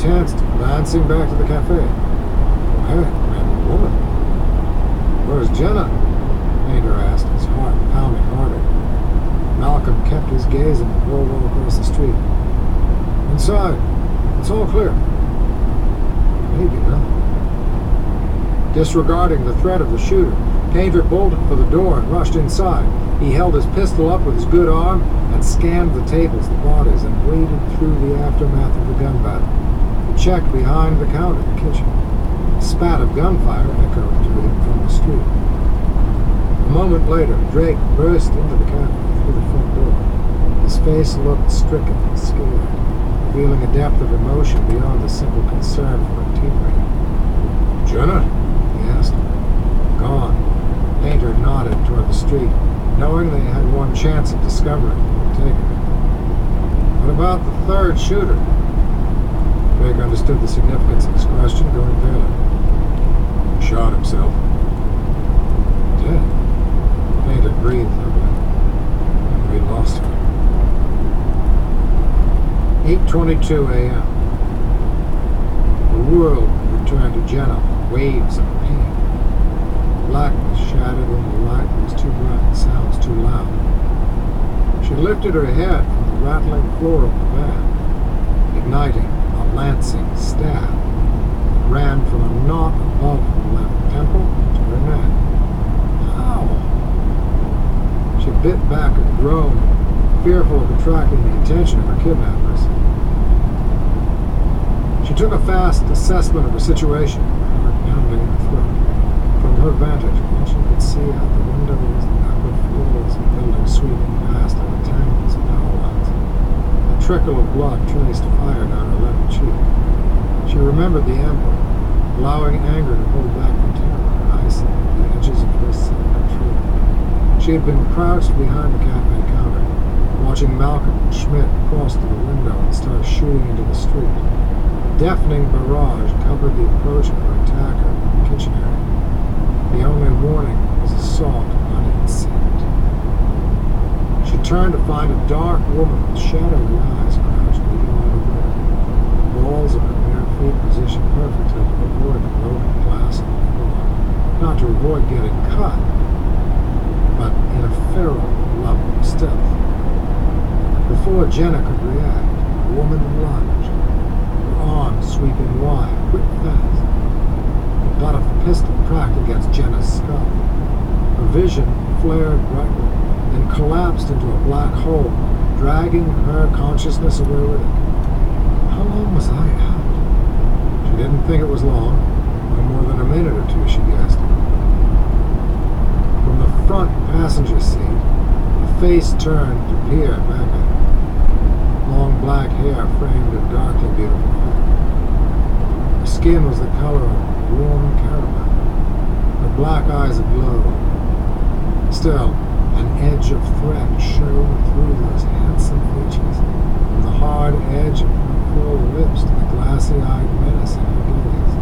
tensed, glancing back to the cafe. Oh, hey, man, woman. Where's Jenna? Painter asked, his heart pounding harder. Malcolm kept his gaze on the Volvo across the street. Inside. It's all clear. Maybe not. Disregarding the threat of the shooter, Painter bolted for the door and rushed inside. He held his pistol up with his good arm and scanned the tables, the bodies, and waded through the aftermath of the gun battle. He checked behind the counter in the kitchen. A spat of gunfire echoed to him from the street. A moment later, Drake burst into the cafe through the front door. His face looked stricken and scared, revealing a depth of emotion beyond the simple concern for a teammate. Jenna? He asked. Gone. Painter nodded toward the street, knowing they had one chance of discovering and taking it. What about the third shooter? Drake understood the significance of his question, going paler. He shot himself. Dead. Painter breathed heavily. We lost him. 8:22 a.m. The world returned to Jenna with waves of pain. Blackness shattered in the light that was too bright and sounds too loud. She lifted her head from the rattling floor of the van, igniting a lancing stab that ran from a knot above her left temple to her neck. Ow! She bit back a groan, fearful of attracting the attention of her kidnappers. She took a fast assessment of her situation, her heart pounding in her throat. From her vantage point, she could see out the windows and upper floors of buildings sweeping past over tangles of power lines. A trickle of blood traced fire down her left cheek. She remembered the Emperor, allowing anger to hold back the terror and isolate the edges of her self-control. She had been crouched behind the cafe counter, watching Malcolm and Schmidt cross through the window and start shooting into the street. A deafening barrage covered the approach of her attacker in the kitchen area. The only warning was assault on instinct. She turned to find a dark woman with shadowy eyes crouched beyond the door. The balls of her bare feet positioned perfectly to avoid the broken glass on the floor. Not to avoid getting cut, but in a feral level of stealth. Before Jenna could react, the woman lunged, her arms sweeping wide, quick fast. The butt of the pistol cracked against Jenna's skull. Her vision flared brightly, then collapsed into a black hole, dragging her consciousness away with it. How long was I out? She didn't think it was long, no more than a minute or two, she guessed. From the front passenger seat, a face turned to peer back at her. Long black hair framed a darkly beautiful face. Her skin was the color of warm caramel. Her black eyes aglow. Still, an edge of threat showed through those handsome features, from the hard edge of her full lips to the glassy-eyed menace in her gaze.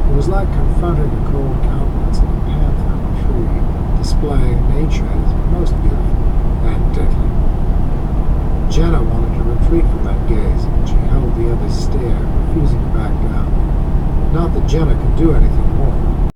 It was like confronting the cold countenance of a panther in a tree, displaying nature at its most beautiful and deadly. Jenna wanted to retreat from that gaze, but she held the other's stare, refusing to back down. Not that Jenna could do anything more.